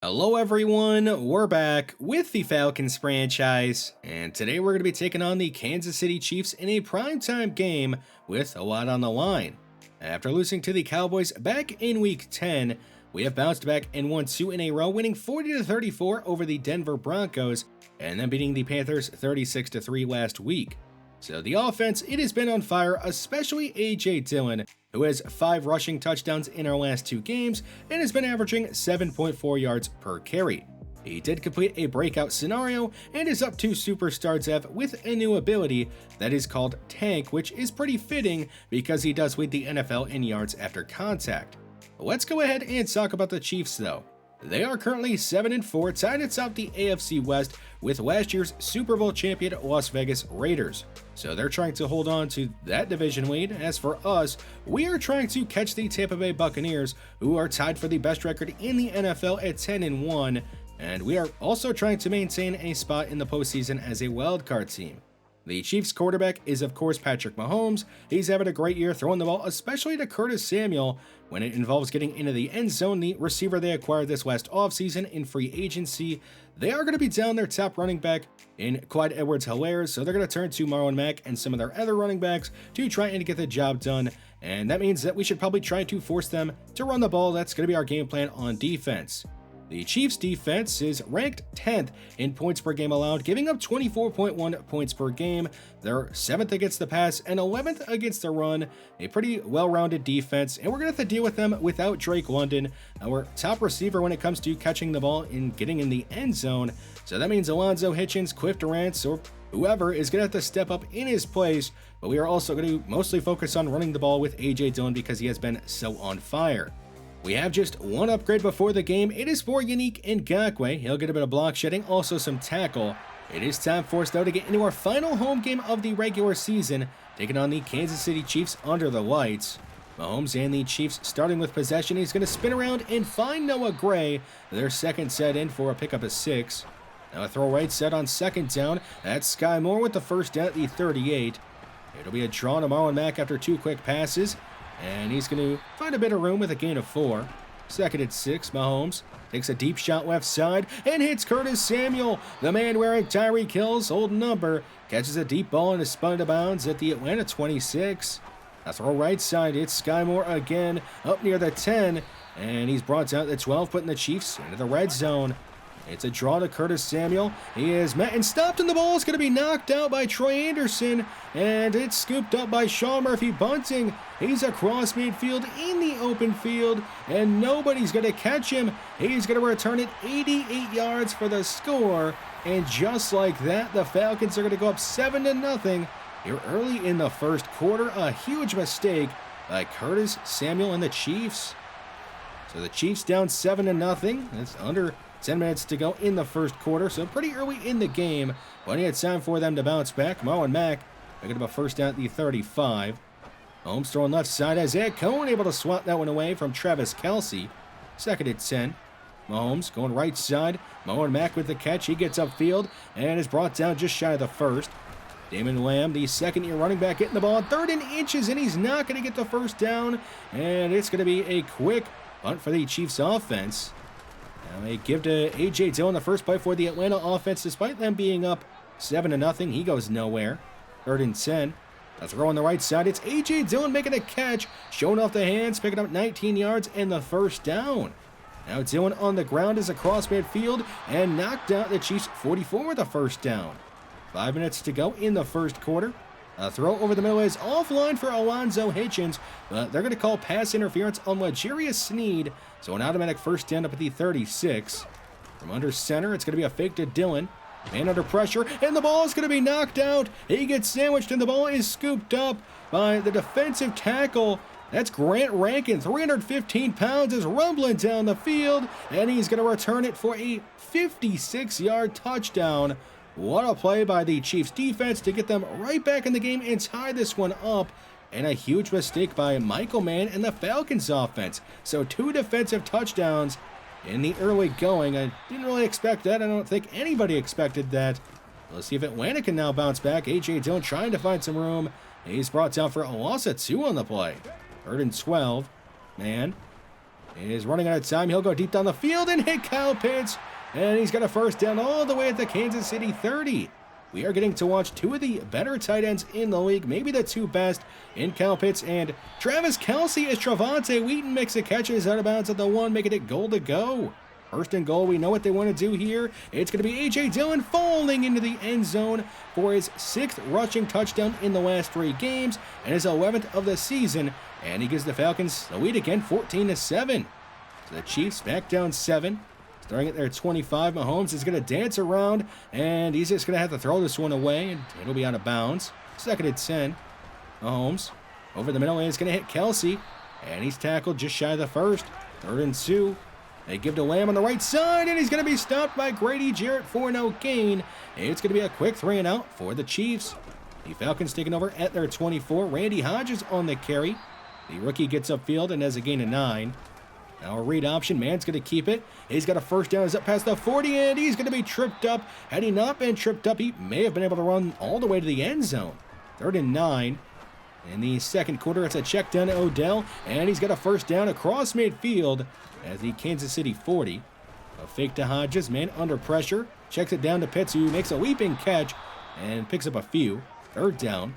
Hello everyone, we're back with the Falcons franchise, and today we're going to be taking on the Kansas City Chiefs in a primetime game with a lot on the line. After losing to the Cowboys back in Week 10, we have bounced back and won 2 in a row, winning 40-34 over the Denver Broncos, and then beating the Panthers 36-3 last week. So the offense, it has been on fire, especially A.J. Dillon, who has 5 rushing touchdowns in our last 2 games and has been averaging 7.4 yards per carry. He did complete a breakout scenario and is up to Superstar Dev with a new ability that is called Tank, which is pretty fitting because he does lead the NFL in yards after contact. Let's go ahead and talk about the Chiefs though. They are currently 7-4, tied atop the AFC West with last year's Super Bowl champion Las Vegas Raiders. So they're trying to hold on to that division lead. As for us, we are trying to catch the Tampa Bay Buccaneers, who are tied for the best record in the NFL at 10-1, and we are also trying to maintain a spot in the postseason as a wildcard team. The Chiefs quarterback is of course Patrick Mahomes. He's having a great year throwing the ball, especially to Curtis Samuel. When it involves getting into the end zone, the receiver they acquired this last offseason in free agency, they are going to be down their top running back in Clyde Edwards-Helaire, so they're going to turn to Marlon Mack and some of their other running backs to try and get the job done, and that means that we should probably try to force them to run the ball. That's going to be our game plan on defense. The Chiefs' defense is ranked 10th in points per game allowed, giving up 24.1 points per game. They're 7th against the pass and 11th against the run. A pretty well-rounded defense, and we're going to have to deal with them without Drake London, our top receiver when it comes to catching the ball and getting in the end zone. So that means Alonzo Hitchens, Cliff Durant, or whoever is going to have to step up in his place, but we are also going to mostly focus on running the ball with A.J. Dillon because he has been so on fire. We have just one upgrade before the game. It is for Yannick Ngakoue. He'll get a bit of block shedding, also some tackle. It is time for us though to get into our final home game of the regular season, taking on the Kansas City Chiefs under the lights. Mahomes and the Chiefs starting with possession. He's going to spin around and find Noah Gray, their second set in for a pickup of 6. Now a throw right set on second down. That's Sky Moore with the first down at the 38. It'll be a draw to Marlon Mack after 2 quick passes. And he's going to find a bit of room with a gain of 4. Second and 6, Mahomes takes a deep shot left side and hits Curtis Samuel. The man wearing Tyreek Hill's old number catches a deep ball and is spun out of bounds at the Atlanta 26. A throw right side, it's Sky Moore again up near the 10. And he's brought out the 12, putting the Chiefs into the red zone. It's a draw to Curtis Samuel. He is met and stopped, and the ball is going to be knocked out by Troy Anderson, and it's scooped up by Sean Murphy-Bunting. He's across midfield in the open field, and nobody's going to catch him. He's going to return it 88 yards for the score, and just like that, the Falcons are going to go up 7-0 here early in the first quarter. A huge mistake by Curtis Samuel and the Chiefs. So the Chiefs down 7-0. That's under 10 minutes to go in the first quarter, so pretty early in the game. Plenty of time for them to bounce back. Marlon Mack picking up a first down at the 35. Mahomes throwing left side. Isaiah Cohen able to swat that one away from Travis Kelce. Second and 10. Mahomes going right side. Marlon Mack with the catch. He gets upfield and is brought down just shy of the first. Damon Lamb, the second-year running back, getting the ball on 3rd and inches, and he's not going to get the first down. And it's going to be a quick punt for the Chiefs offense. Now they give to A.J. Dillon the first play for the Atlanta offense. Despite them being up 7-0, he goes nowhere. 3rd and 10. A throw on the right side. It's A.J. Dillon making a catch, showing off the hands, picking up 19 yards and the first down. Now Dillon on the ground is across midfield and knocked out the Chiefs 44 with a first down. 5 minutes to go in the first quarter. A throw over the middle is offline for Alonzo Hitchens, but they're going to call pass interference on L'Jarius Sneed, so an automatic first down up at the 36. From under center, it's going to be a fake to Dillon. Man under pressure, and the ball is going to be knocked out. He gets sandwiched, and the ball is scooped up by the defensive tackle. That's Grant Rankin, 315 pounds, is rumbling down the field, and he's going to return it for a 56-yard touchdown. What a play by the Chiefs defense to get them right back in the game and tie this one up. And a huge mistake by Michael Mann and the Falcons offense. So 2 defensive touchdowns in the early going. I didn't really expect that. I don't think anybody expected that. Let's see if Atlanta can now bounce back. A.J. Dillon trying to find some room. He's brought down for a loss of 2 on the play. 3rd and 12. Man is running out of time. He'll go deep down the field and hit Kyle Pitts. And he's got a first down all the way at the Kansas City 30. We are getting to watch two of the better tight ends in the league, maybe the two best, in Kyle Pitts and Travis Kelce, as Trevonte Wheaton makes a catch and is out of bounds at the 1, making it goal to go. First and goal, we know what they want to do here. It's going to be A.J. Dillon falling into the end zone for his 6th rushing touchdown in the last 3 games and his 11th of the season. And he gives the Falcons the lead again, 14-7. So the Chiefs back down 7. Starting at their 25, Mahomes is going to dance around, and he's just going to have to throw this one away, and it'll be out of bounds. 2nd and 10. Mahomes over the middle, and it's going to hit Kelce, and he's tackled just shy of the 1st. 3rd and 2. They give to Lamb on the right side, and he's going to be stopped by Grady Jarrett for no gain. It's going to be a quick 3 and out for the Chiefs. The Falcons taking over at their 24. Randy Hodges on the carry. The rookie gets upfield and has a gain of 9. Now a read option, man's going to keep it. He's got a first down, he's up past the 40, and he's going to be tripped up. Had he not been tripped up, he may have been able to run all the way to the end zone. 3rd and 9. In the second quarter, it's a check down to Odell, and he's got a first down across midfield at the Kansas City 40. A fake to Hodges, man under pressure. Checks it down to Pitts, who makes a leaping catch and picks up a few. 3rd down.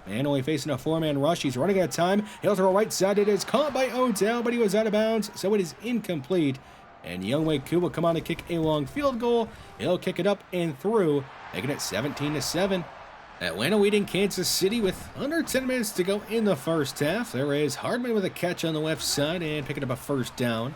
Man only facing a 4-man rush. He's running out of time. He'll throw right side. It is caught by Odell, but he was out of bounds, so it is incomplete. And Younghoe Koo will come on to kick a long field goal. He'll kick it up and through, making it 17-7. Atlanta leading Kansas City with under 10 minutes to go in the first half. There is Hardman with a catch on the left side and picking up a first down.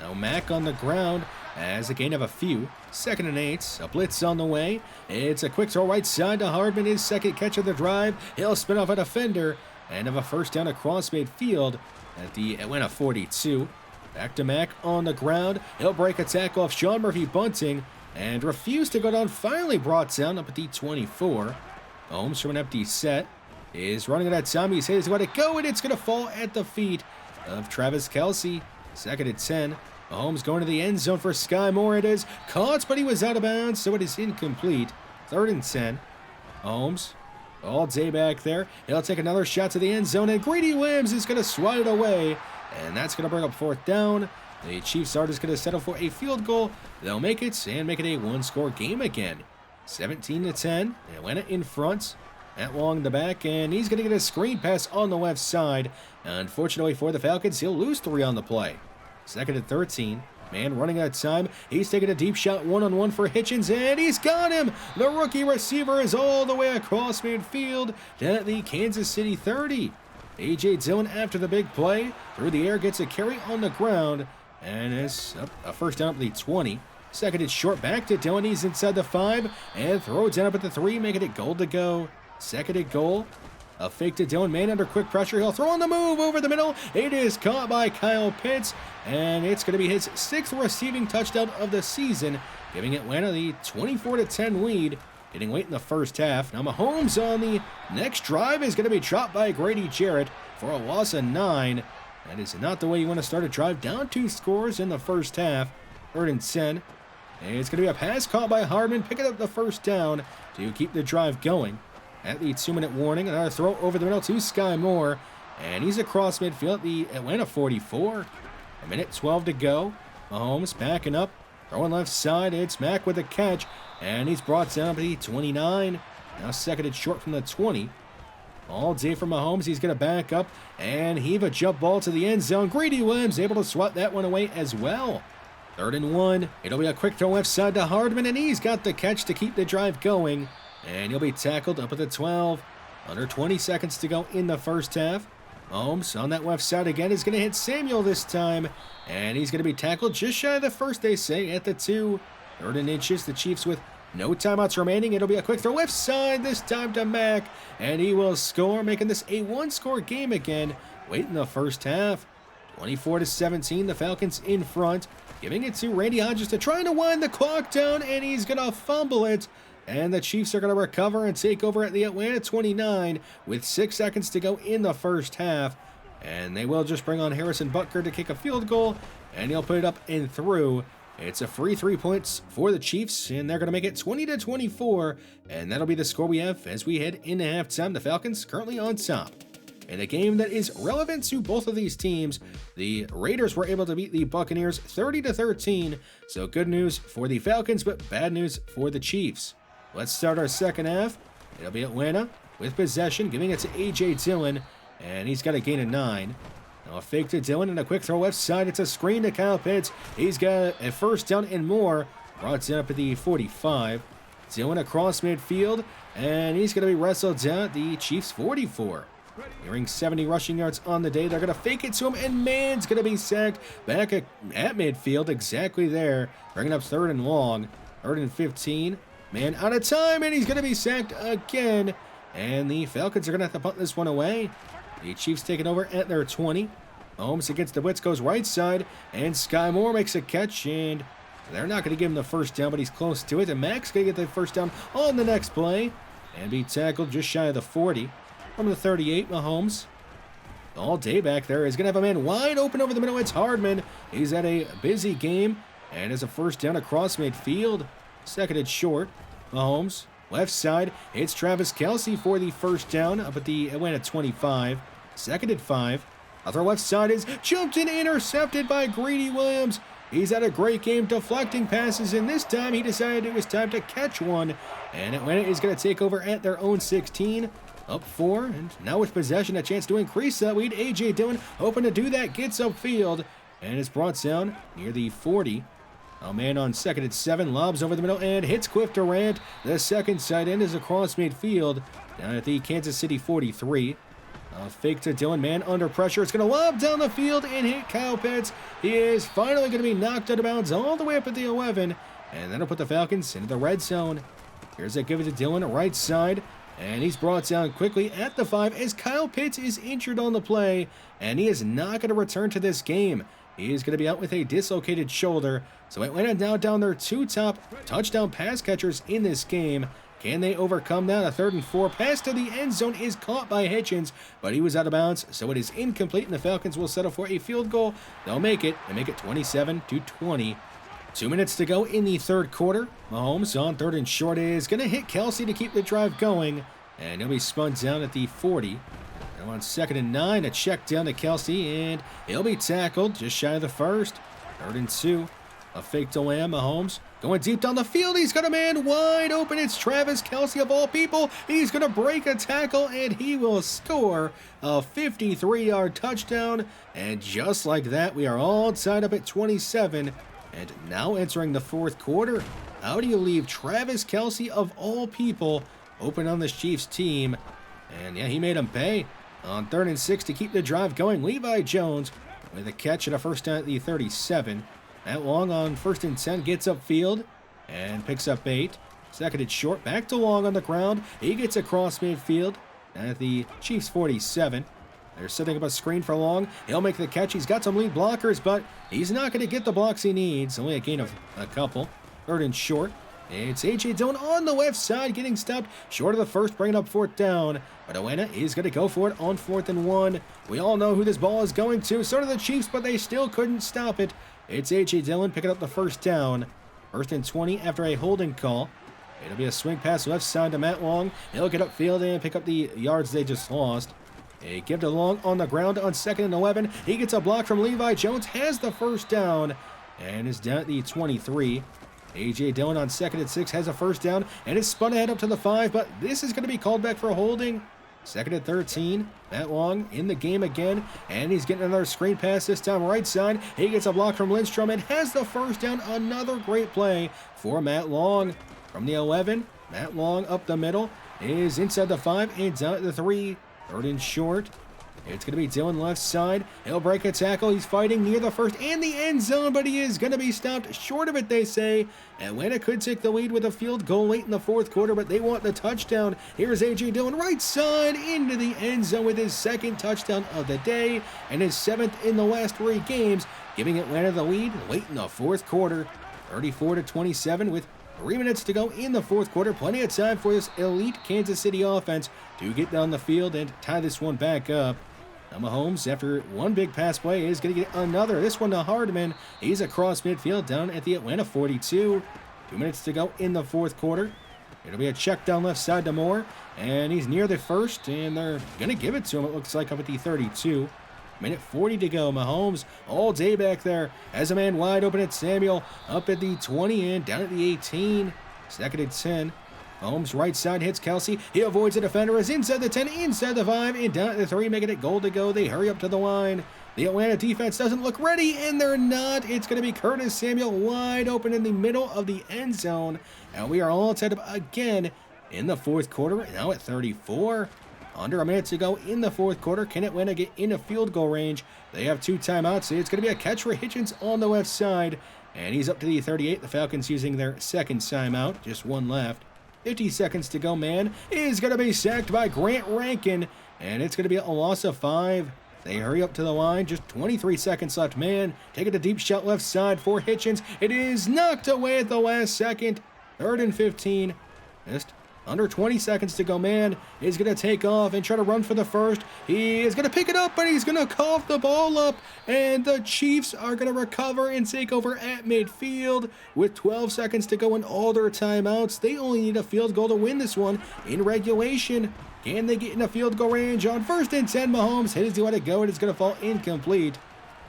Now Mack on the ground as a gain of a few. 2nd and 8. A blitz on the way. It's a quick throw right side to Hardman. His 2nd catch of the drive. He'll spin off a defender and have a first down across midfield at the Atlanta 42. Back to Mack on the ground. He'll break a tackle off Sean Murphy bunting and refuse to go down. Finally brought down up at the 24. Mahomes from an empty set is running out of time. He's hit. He's going to go, and it's going to fall at the feet of Travis Kelce. 2nd and 10. Mahomes going to the end zone for Sky Moore. It is caught, but he was out of bounds, so it is incomplete. 3rd and 10. Mahomes all day back there. He'll take another shot to the end zone, and Greedy Williams is going to swat it away, and that's going to bring up 4th down. The Chiefs are just going to settle for a field goal. They'll make it and make it a 1-score game again. 17-10. Atlanta in front. Matt Long in the back, and he's going to get a screen pass on the left side. Unfortunately for the Falcons, he'll lose 3 on the play. 2nd and 13. Man running out of time. He's taking a deep shot one-on-one for Hitchens, and he's got him! The rookie receiver is all the way across midfield down at the Kansas City 30. A.J. Dillon after the big play. Through the air, gets a carry on the ground, and is up a first down at the 20. 2nd and short, back to Dillon. He's inside the 5 and throws down up at the 3, making it goal to go. 2nd and goal. A fake to Dillon, man under quick pressure. He'll throw on the move over the middle. It is caught by Kyle Pitts, and it's going to be his 6th receiving touchdown of the season, giving Atlanta the 24-10 lead, getting late in the first half. Now Mahomes on the next drive is going to be dropped by Grady Jarrett for a loss of 9. That is not the way you want to start a drive, down 2 scores in the first half. 3rd and 10. And it's going to be a pass caught by Hardman, picking up the first down to keep the drive going. At the 2-minute warning, another throw over the middle to Sky Moore, and he's across midfield at the Atlanta 44. 1:12 to go. Mahomes backing up, throwing left side. It's Mack with a catch, and he's brought down to the 29. Now 2nd and short from the 20. All day for Mahomes. He's going to back up and heave a jump ball to the end zone. Greedy Williams able to swat that one away as well. 3rd and 1. It'll be a quick throw left side to Hardman, and he's got the catch to keep the drive going. And he'll be tackled up at the 12. Under 20 seconds to go in the first half. Mahomes on that left side again is going to hit Samuel this time. And he's going to be tackled just shy of the first, they say, at the 2. 3rd and inches. The Chiefs with no timeouts remaining. It'll be a quick throw left side, this time to Mack. And he will score, making this a 1-score game again. Late in the first half. 24-17, the Falcons in front. Giving it to Randy Hodges to try to wind the clock down, and he's going to fumble it. And the Chiefs are going to recover and take over at the Atlanta 29 with 6 seconds to go in the first half. And they will just bring on Harrison Butker to kick a field goal, and he'll put it up and through. It's a free 3 points for the Chiefs, and they're going to make it 20-24, and that'll be the score we have as we head into halftime. The Falcons currently on top. In a game that is relevant to both of these teams, the Raiders were able to beat the Buccaneers 30-13, so good news for the Falcons, but bad news for the Chiefs. Let's start our second half. It'll be Atlanta with possession, giving it to A.J. Dillon, and he's got a gain of 9. Now a fake to Dillon and a quick throw left side. It's a screen to Kyle Pitts. He's got a first down and more. Brought down up at the 45. Dillon across midfield, and he's going to be wrestled down at the Chiefs' 44. Nearing 70 rushing yards on the day. They're going to fake it to him, and man's going to be sacked back at midfield, exactly there. Bringing up 3rd and long. 3rd and 15. Man out of time, and he's going to be sacked again. And the Falcons are going to have to punt this one away. The Chiefs taking over at their 20. Mahomes against the blitz goes right side, and Sky Moore makes a catch, and they're not going to give him the first down, but he's close to it. And Mac's going to get the first down on the next play and be tackled just shy of the 40. From the 38, Mahomes. All day back there is going to have a man wide open over the middle. It's Hardman. He's at a busy game and has a first down across midfield. Seconded short. Mahomes. Left side. It's Travis Kelce for the first down up at the Atlanta 25. Seconded 5. A throw left side is jumped and intercepted by Greedy Williams. He's had a great game deflecting passes, and this time he decided it was time to catch one. And Atlanta is going to take over at their own 16. Up 4, and now with possession, a chance to increase that lead. A.J. Dillon, hoping to do that, gets upfield, and is brought down near the 40. A man on 2nd and 7, lobs over the middle, and hits Cliff Durant. The second side end is across midfield, down at the Kansas City 43. A fake to Dillon, man under pressure. It's going to lob down the field and hit Kyle Pitts. He is finally going to be knocked out of bounds all the way up at the 11, and that'll put the Falcons into the red zone. Here's a give it to Dillon, right side. And he's brought down quickly at the 5 as Kyle Pitts is injured on the play, and he is not going to return to this game. He is going to be out with a dislocated shoulder. So Atlanta now down their 2 top touchdown pass catchers in this game. Can they overcome that? A 3rd and 4 pass to the end zone is caught by Hitchens, but he was out of bounds, so it is incomplete, and the Falcons will settle for a field goal. They'll make it. They make it 27-20. 2 minutes to go in the 3rd quarter. Mahomes on 3rd and short is going to hit Kelce to keep the drive going, and he'll be spun down at the 40. Now on 2nd and 9, a check down to Kelce, and he'll be tackled just shy of the 1st. 3rd and 2, a fake to Lamb. Mahomes going deep down the field. He's got a man wide open. It's Travis Kelce of all people. He's going to break a tackle, and he will score a 53-yard touchdown. And just like that, we are all tied up at 27. And now entering the 4th quarter, how do you leave Travis Kelce of all people open on this Chiefs team? And yeah, he made him pay. On 3rd and 6 to keep the drive going, Levi Jones with a catch and a first down at the 37. Matt Long on 1st and 10 gets upfield and picks up 8. Seconded short, back to Long on the ground. He gets across midfield at the Chiefs 47. They're setting up a screen for Long. He'll make the catch. He's got some lead blockers, but he's not going to get the blocks he needs. Only a gain of a couple. 3rd and short. It's A.J. Dillon on the left side, getting stopped short of the 1st, bringing up 4th down. But Atlanta is going to go for it on 4th and 1. We all know who this ball is going to. So do the Chiefs, but they still couldn't stop it. It's A.J. Dillon picking up the 1st down. 1st and 20 after a holding call. It'll be a swing pass left side to Matt Long. He'll get upfield and pick up the yards they just lost. A give to Long on the ground on 2nd and 11. He gets a block from Levi Jones, has the 1st down, and is down at the 23. A.J. Dillon on 2nd and 6 has a 1st down, and is spun ahead up to the 5, but this is going to be called back for a holding. 2nd and 13. Matt Long in the game again, and he's getting another screen pass, this time right side. He gets a block from Lindstrom and has the 1st down. Another great play for Matt Long. From the 11, Matt Long up the middle is inside the 5 and down at the 3. 3rd and short. It's going to be Dillon left side. He'll break a tackle. He's fighting near the 1st and the end zone, but he is going to be stopped short of it, they say. Atlanta could take the lead with a field goal late in the 4th quarter, but they want the touchdown. Here's A.J. Dillon right side into the end zone with his 2nd touchdown of the day and his 7th in the last 3 games, giving Atlanta the lead late in the 4th quarter. 34-27 with 3 minutes to go in the 4th quarter. Plenty of time for this elite Kansas City offense to get down the field and tie this one back up. Now Mahomes, after one big pass play, is going to get another. This one to Hardman. He's across midfield down at the Atlanta 42. 2 minutes to go in the 4th quarter. It'll be a check down left side to Moore, and he's near the first, and they're going to give it to him, it looks like, up at the 32. Minute 40 to go. Mahomes all day back there. Has a man wide open at Samuel. Up at the 20 and down at the 18. Second and 10. Mahomes right side hits Kelsey. He avoids a defender. Is inside the 10, inside the 5, and down at the 3, making it goal to go. They hurry up to the line. The Atlanta defense doesn't look ready, and they're not. It's going to be Curtis Samuel wide open in the middle of the end zone. And we are all tied up again in the fourth quarter. Now at 34. Under a minute to go in the fourth quarter. Can Atlanta get in a field goal range? They have 2 timeouts. It's going to be a catch for Hitchens on the left side. And he's up to the 38. The Falcons using their second timeout. Just 1 left. 50 seconds to go. Man is going to be sacked by Grant Rankin. And it's going to be a loss of 5. They hurry up to the line. Just 23 seconds left. Man taking a deep shot left side for Hitchens. It is knocked away at the last second. 3rd and 15. Just under 20 seconds to go. Man is going to take off and try to run for the first. He is going to pick it up, but he's going to cough the ball up. And the Chiefs are going to recover and take over at midfield with 12 seconds to go in all their timeouts. They only need a field goal to win this one in regulation. Can they get in a field goal range on 1st and 10? Mahomes hit it, let it go, and it's going to fall incomplete.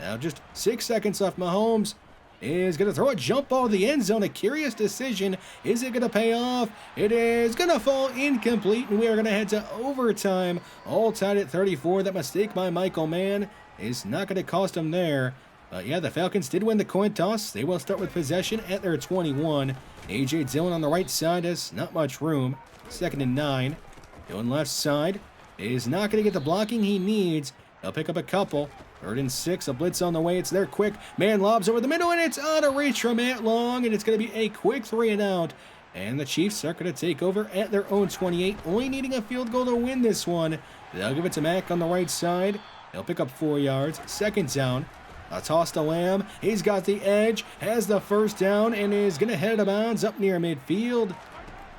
Now just 6 seconds left. Mahomes is going to throw a jump ball to the end zone. A curious decision. Is it going to pay off? It is going to fall incomplete, and we are going to head to overtime. All tied at 34. That mistake by Michael Mann is not going to cost him there. But yeah, the Falcons did win the coin toss. They will start with possession at their 21. A.J. Dillon on the right side has not much room. 2nd and 9. Dillon left side is not going to get the blocking he needs. They'll pick up a couple. 3rd and 6, a blitz on the way. It's there quick. Man lobs over the middle, and it's out of reach from Matt Long, and it's going to be a quick 3 and out. And the Chiefs are going to take over at their own 28, only needing a field goal to win this one. They'll give it to Mack on the right side. He'll pick up 4 yards. 2nd down. A toss to Lamb. He's got the edge, has the first down, and is going to head out of bounds up near midfield.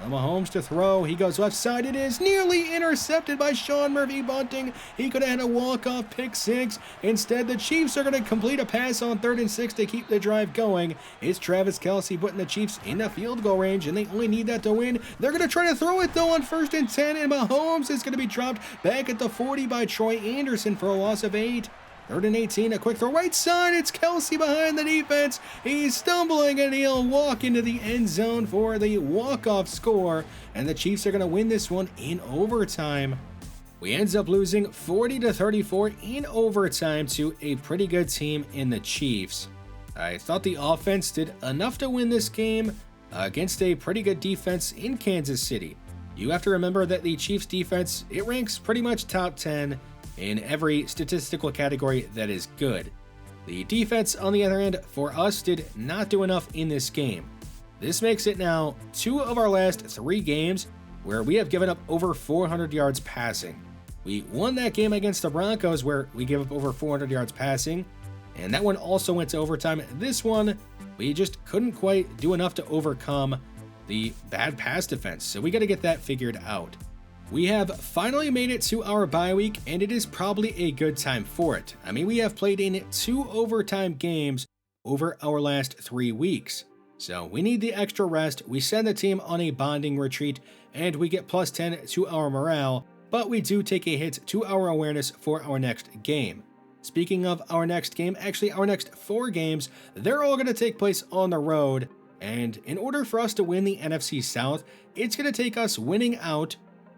Mahomes to throw. He goes left side. It is nearly intercepted by Sean Murphy-Bunting. He could have had a walk-off pick 6. Instead, the Chiefs are going to complete a pass on 3rd and 6 to keep the drive going. It's Travis Kelce putting the Chiefs in a field goal range, and they only need that to win. They're going to try to throw it, though, on 1st and 10, and Mahomes is going to be dropped back at the 40 by Troy Anderson for a loss of 8. 3rd and 18, a quick throw right side. It's Kelce behind the defense. He's stumbling, and he'll walk into the end zone for the walk-off score. And the Chiefs are going to win this one in overtime. We ends up losing 40-34 in overtime to a pretty good team in the Chiefs. I thought the offense did enough to win this game against a pretty good defense in Kansas City. You have to remember that the Chiefs defense, it ranks pretty much top 10 in every statistical category that is good. The defense, on the other hand, for us did not do enough in this game. This makes it now 2 of our last 3 games where we have given up over 400 yards passing. We won that game against the Broncos where we gave up over 400 yards passing, and that one also went to overtime. This one, we just couldn't quite do enough to overcome the bad pass defense, so we got to get that figured out. We have finally made it to our bye week, and it is probably a good time for it. I mean, we have played in 2 overtime games over our last 3 weeks. So we need the extra rest, we send the team on a bonding retreat, and we get plus 10 to our morale, but we do take a hit to our awareness for our next game. Speaking of our next game, actually our next 4 games, they're all going to take place on the road, and in order for us to win the NFC South, it's going to take us winning out,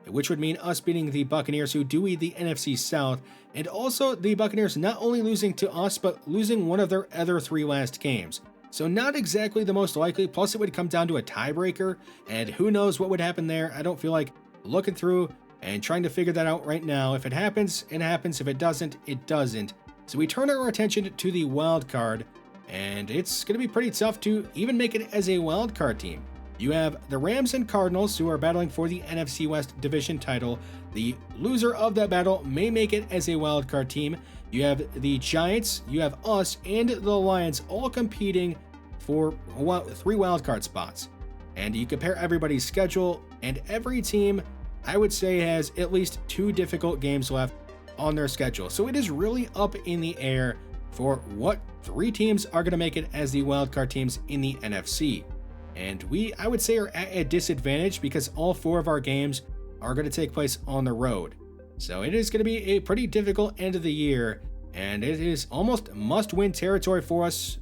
which would mean us beating the Buccaneers, who do lead the NFC South, and also the Buccaneers not only losing to us, but losing one of their other 3 last games. So not exactly the most likely, plus it would come down to a tiebreaker, and who knows what would happen there. I don't feel like looking through and trying to figure that out right now. If it happens, it happens. If it doesn't, it doesn't. So we turn our attention to the wild card, and it's going to be pretty tough to even make it as a wild card team. You have the Rams and Cardinals, who are battling for the NFC West division title. The loser of that battle may make it as a wildcard team. You have the Giants, you have us, and the Lions all competing for 3 wildcard spots. And you compare everybody's schedule, and every team, I would say, has at least 2 difficult games left on their schedule. So it is really up in the air for what 3 teams are going to make it as the wildcard teams in the NFC. and we, I would say, are at a disadvantage because all 4 of our games are going to take place on the road. So it is going to be a pretty difficult end of the year, and it is almost must-win territory for us.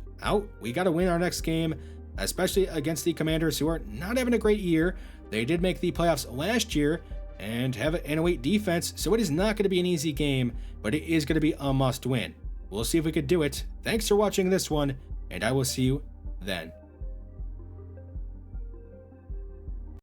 We got to win our next game, especially against the Commanders, who are not having a great year. They did make the playoffs last year and have an elite defense, so it is not going to be an easy game, but it is going to be a must-win. We'll see if we could do it. Thanks for watching this one, and I will see you then.